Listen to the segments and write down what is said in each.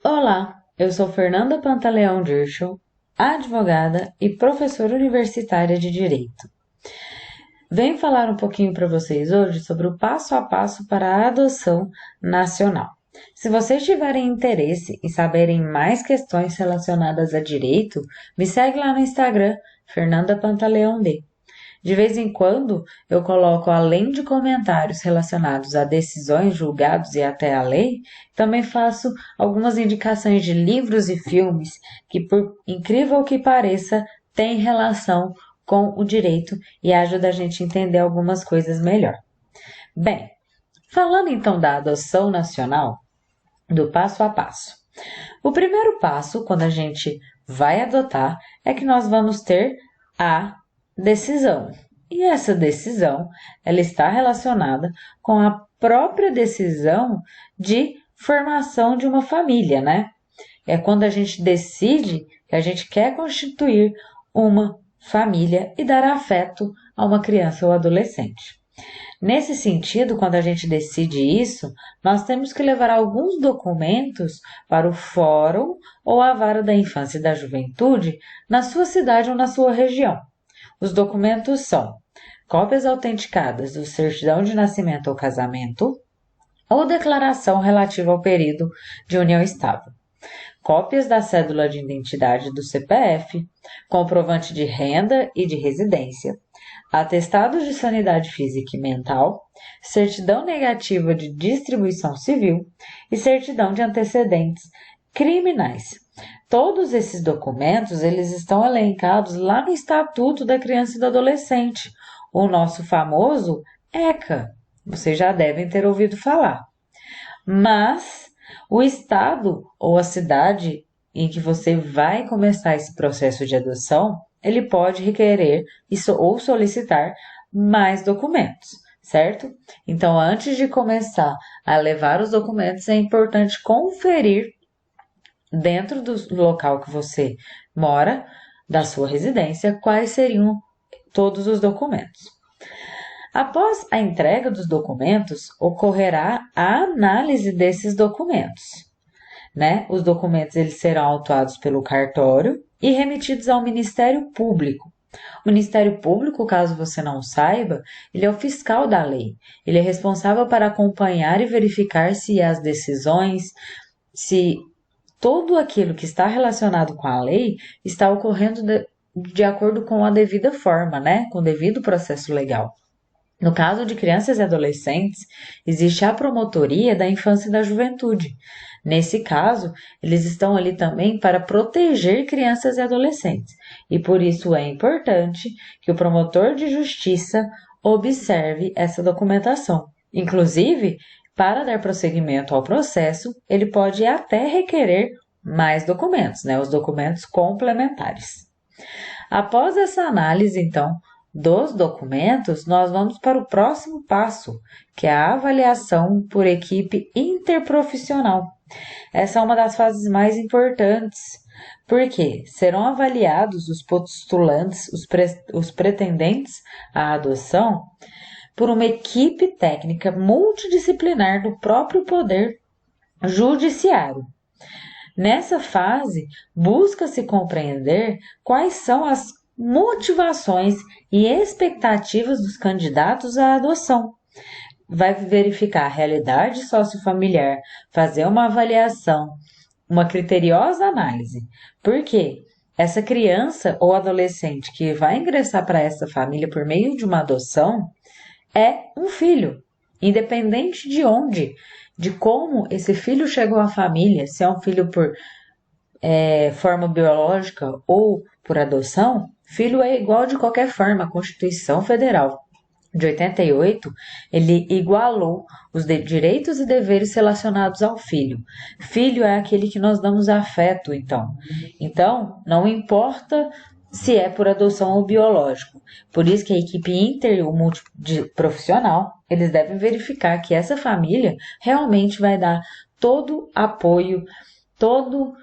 Olá, eu sou Fernanda Pantaleão Dirschel, advogada e professora universitária de Direito. Venho falar um pouquinho para vocês hoje sobre o passo a passo para a adoção nacional. Se vocês tiverem interesse em saberem mais questões relacionadas a direito, me segue lá no Instagram, Fernanda Pantaleão D. De vez em quando, eu coloco, além de comentários relacionados a decisões, julgados e até a lei, também faço algumas indicações de livros e filmes que, por incrível que pareça, têm relação com o direito e ajuda a gente a entender algumas coisas melhor. Bem, falando então da adoção nacional, do passo a passo. O primeiro passo, quando a gente vai adotar, é que nós vamos ter a decisão. E essa decisão, ela está relacionada com a própria decisão de formação de uma família, né? É quando a gente decide que a gente quer constituir uma família e dar afeto a uma criança ou adolescente. Nesse sentido, quando a gente decide isso, nós temos que levar alguns documentos para o Fórum ou a Vara da Infância e da Juventude na sua cidade ou na sua região. Os documentos são cópias autenticadas do certidão de nascimento ou casamento ou declaração relativa ao período de união estável, cópias da cédula de identidade do CPF, comprovante de renda e de residência, atestados de sanidade física e mental, certidão negativa de distribuição civil e certidão de antecedentes criminais. Todos esses documentos, eles estão elencados lá no Estatuto da Criança e do Adolescente, o nosso famoso ECA. Vocês já devem ter ouvido falar. Mas o estado ou a cidade em que você vai começar esse processo de adoção, ele pode requerer ou solicitar mais documentos, certo? Então, antes de começar a levar os documentos, é importante conferir dentro do local que você mora, da sua residência, quais seriam todos os documentos. Após a entrega dos documentos, ocorrerá a análise desses documentos, né? Os documentos eles serão autuados pelo cartório e remetidos ao Ministério Público. O Ministério Público, caso você não saiba, ele é o fiscal da lei. Ele é responsável para acompanhar e verificar se as decisões, se tudo aquilo que está relacionado com a lei está ocorrendo de acordo com a devida forma, né? Com o devido processo legal. No caso de crianças e adolescentes, existe a promotoria da infância e da juventude. Nesse caso, eles estão ali também para proteger crianças e adolescentes, e por isso é importante que o promotor de justiça observe essa documentação. Inclusive, para dar prosseguimento ao processo, ele pode até requerer mais documentos, né? Os documentos complementares. Após essa análise, então, dos documentos, nós vamos para o próximo passo, que é a avaliação por equipe interprofissional. Essa é uma das fases mais importantes, porque serão avaliados os postulantes, os pretendentes à adoção, por uma equipe técnica multidisciplinar do próprio Poder Judiciário. Nessa fase, busca-se compreender quais são as motivações e expectativas dos candidatos à adoção. Vai verificar a realidade sociofamiliar, fazer uma avaliação, uma criteriosa análise. Por quê? Essa criança ou adolescente que vai ingressar para essa família por meio de uma adoção é um filho, independente de onde, de como esse filho chegou à família, se é um filho por forma biológica ou por adoção, filho é igual de qualquer forma. A Constituição Federal de 88, ele igualou os direitos e deveres relacionados ao filho. Filho é aquele que nós damos afeto, então. Então, não importa se é por adoção ou biológico. Por isso que a equipe inter ou multiprofissional, eles devem verificar que essa família realmente vai dar todo apoio, todo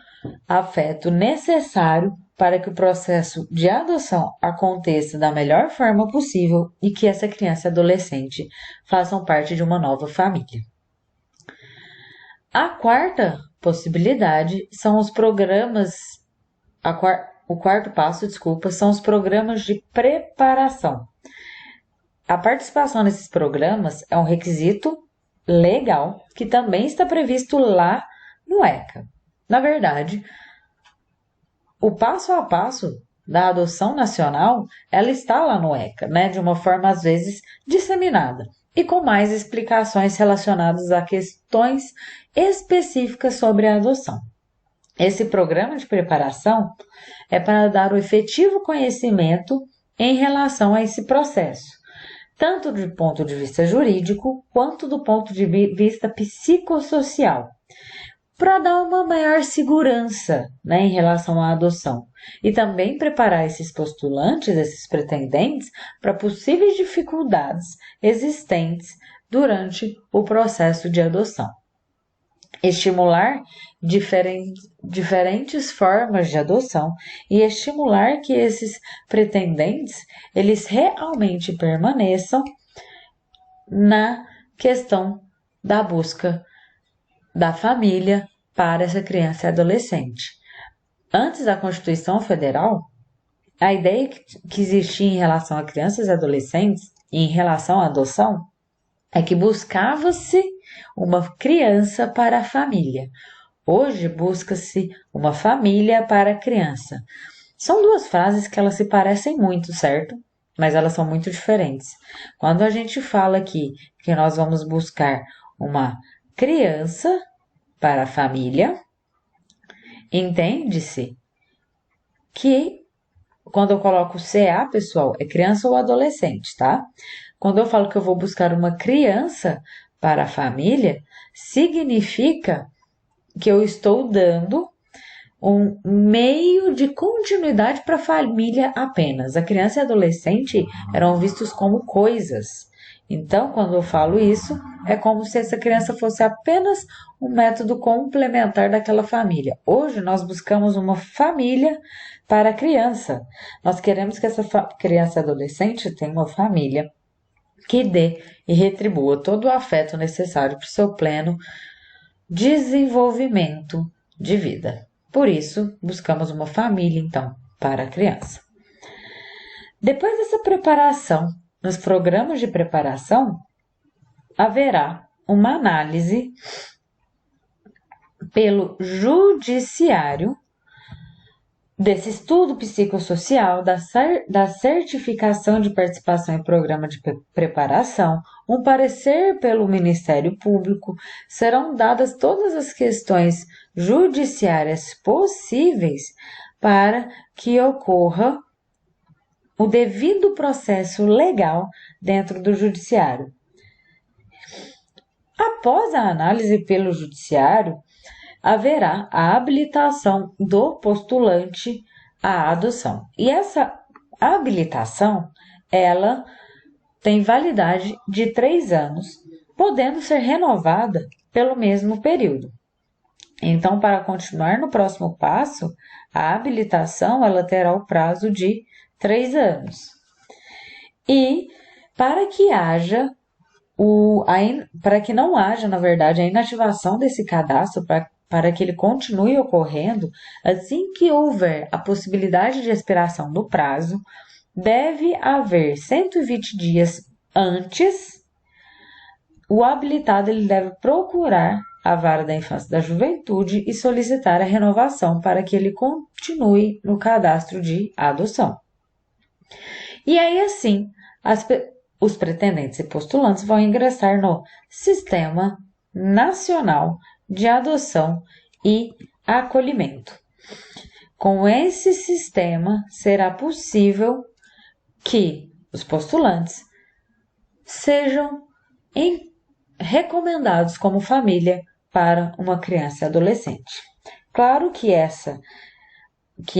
afeto necessário para que o processo de adoção aconteça da melhor forma possível e que essa criança e adolescente façam parte de uma nova família. A quarta possibilidade são os programas, o quarto passo, desculpa, são os programas de preparação. A participação nesses programas é um requisito legal que também está previsto lá no ECA. Na verdade, o passo a passo da adoção nacional, ela está lá no ECA, né, de uma forma às vezes disseminada e com mais explicações relacionadas a questões específicas sobre a adoção. Esse programa de preparação é para dar o efetivo conhecimento em relação a esse processo, tanto do ponto de vista jurídico quanto do ponto de vista psicossocial, para dar uma maior segurança, né, em relação à adoção e também preparar esses postulantes, esses pretendentes, para possíveis dificuldades existentes durante o processo de adoção. Estimular diferentes formas de adoção e estimular que esses pretendentes eles realmente permaneçam na questão da busca da família para essa criança e adolescente. Antes da Constituição Federal, a ideia que existia em relação a crianças e adolescentes e em relação à adoção é que buscava-se uma criança para a família. Hoje busca-se uma família para a criança. São duas frases que elas se parecem muito, certo? Mas elas são muito diferentes. Quando a gente fala aqui que nós vamos buscar uma criança para a família, entende-se que quando eu coloco CA, pessoal, é criança ou adolescente, tá? Quando eu falo que eu vou buscar uma criança para a família, significa que eu estou dando um meio de continuidade para a família apenas. A criança e adolescente eram vistos como coisas. Então, quando eu falo isso, é como se essa criança fosse apenas um método complementar daquela família. Hoje, nós buscamos uma família para a criança. Nós queremos que essa criança e adolescente tenha uma família que dê e retribua todo o afeto necessário para o seu pleno desenvolvimento de vida. Por isso, buscamos uma família, então, para a criança. Depois dessa preparação, nos programas de preparação, haverá uma análise pelo judiciário desse estudo psicossocial, da certificação de participação em programa de preparação, um parecer pelo Ministério Público, serão dadas todas as questões judiciárias possíveis para que ocorra o devido processo legal dentro do judiciário. Após a análise pelo judiciário, haverá a habilitação do postulante à adoção. E essa habilitação, ela tem validade de 3 anos, podendo ser renovada pelo mesmo período. Então, para continuar no próximo passo, a habilitação ela terá o prazo de 3 anos. E para que não haja, na verdade, a inativação desse cadastro, para que ele continue ocorrendo, assim que houver a possibilidade de expiração do prazo, deve haver 120 dias antes, o habilitado ele deve procurar a Vara da Infância e da Juventude e solicitar a renovação para que ele continue no cadastro de adoção. E aí, assim, os pretendentes e postulantes vão ingressar no Sistema Nacional de Adoção e Acolhimento. Com esse sistema, será possível que os postulantes sejam recomendados como família para uma criança e adolescente. Claro que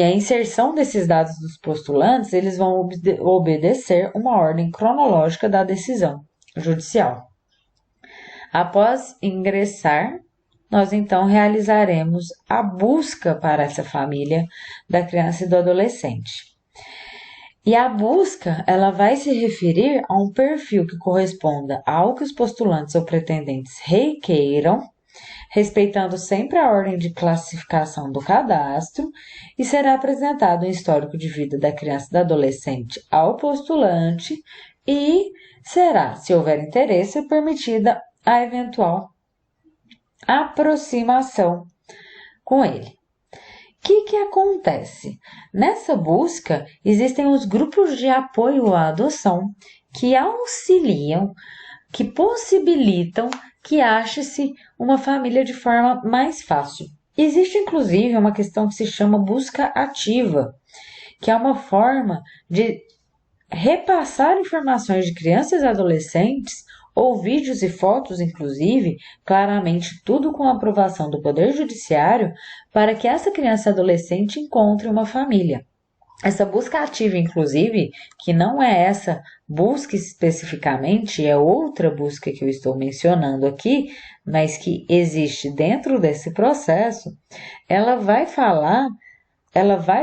a inserção desses dados dos postulantes, eles vão obedecer uma ordem cronológica da decisão judicial. Após ingressar, nós então realizaremos a busca para essa família da criança e do adolescente. E a busca, ela vai se referir a um perfil que corresponda ao que os postulantes ou pretendentes requeiram respeitando sempre a ordem de classificação do cadastro, e será apresentado um histórico de vida da criança e do adolescente ao postulante e será, se houver interesse, permitida a eventual aproximação com ele. O que acontece? Nessa busca, existem os grupos de apoio à adoção que auxiliam, que possibilitam que ache-se uma família de forma mais fácil. Existe, inclusive, uma questão que se chama busca ativa, que é uma forma de repassar informações de crianças e adolescentes, ou vídeos e fotos, inclusive, claramente tudo com a aprovação do Poder Judiciário, para que essa criança e adolescente encontre uma família. Essa busca ativa, inclusive, que não é essa busca especificamente, é outra busca que eu estou mencionando aqui, mas que existe dentro desse processo, ela vai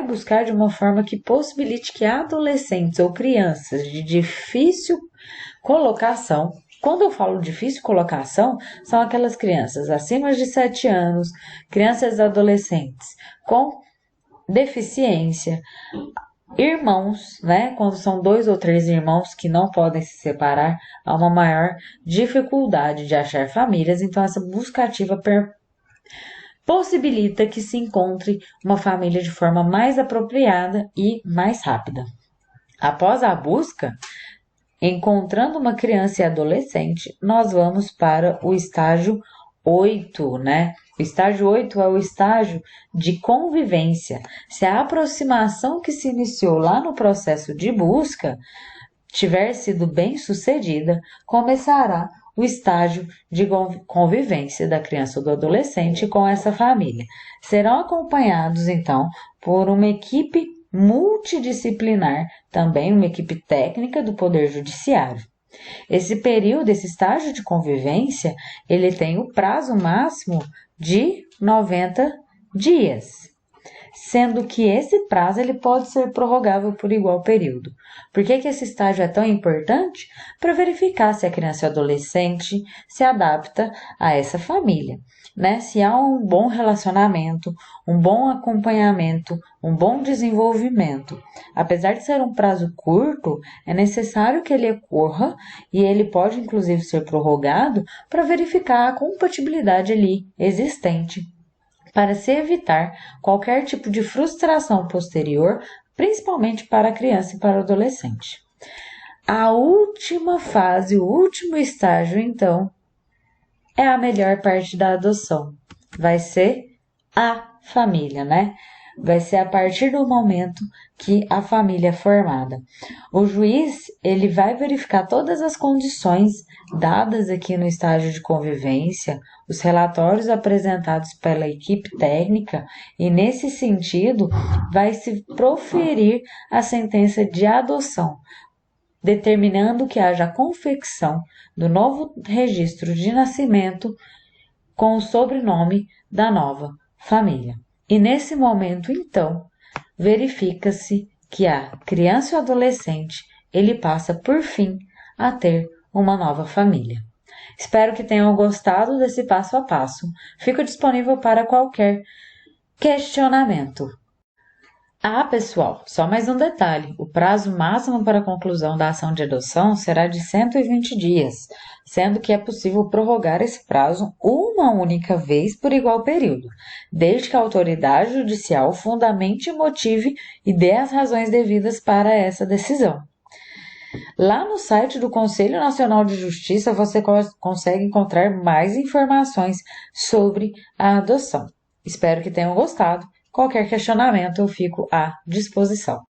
buscar de uma forma que possibilite que adolescentes ou crianças de difícil colocação. Quando eu falo difícil colocação, são aquelas crianças acima de 7 anos, crianças e adolescentes com deficiência, irmãos, né? Quando são 2 ou 3 irmãos que não podem se separar, há uma maior dificuldade de achar famílias, então essa busca ativa possibilita que se encontre uma família de forma mais apropriada e mais rápida. Após a busca, encontrando uma criança e adolescente, nós vamos para o estágio 8, né? O estágio 8 é o estágio de convivência. Se a aproximação que se iniciou lá no processo de busca tiver sido bem sucedida, começará o estágio de convivência da criança ou do adolescente com essa família. Serão acompanhados, então, por uma equipe multidisciplinar, também uma equipe técnica do Poder Judiciário. Esse período, esse estágio de convivência, ele tem o prazo máximo de 90 dias, sendo que esse prazo ele pode ser prorrogável por igual período. Por que esse estágio é tão importante? Para verificar se a criança e adolescente se adapta a essa família, né? Se há um bom relacionamento, um bom acompanhamento, um bom desenvolvimento. Apesar de ser um prazo curto, é necessário que ele ocorra e ele pode inclusive ser prorrogado para verificar a compatibilidade ali existente, para se evitar qualquer tipo de frustração posterior, principalmente para a criança e para o adolescente. A última fase, o último estágio, então, é a melhor parte da adoção. Vai ser a família, né? Vai ser a partir do momento que a família é formada. O juiz, ele vai verificar todas as condições dadas aqui no estágio de convivência, os relatórios apresentados pela equipe técnica e, nesse sentido, vai se proferir a sentença de adoção, determinando que haja a confecção do novo registro de nascimento com o sobrenome da nova família. E nesse momento, então, verifica-se que a criança e o adolescente, ele passa, por fim, a ter uma nova família. Espero que tenham gostado desse passo a passo. Fico disponível para qualquer questionamento. Ah, pessoal, só mais um detalhe. O prazo máximo para a conclusão da ação de adoção será de 120 dias, sendo que é possível prorrogar esse prazo uma única vez por igual período, desde que a autoridade judicial fundamente, motive e dê as razões devidas para essa decisão. Lá no site do Conselho Nacional de Justiça você consegue encontrar mais informações sobre a adoção. Espero que tenham gostado. Qualquer questionamento eu fico à disposição.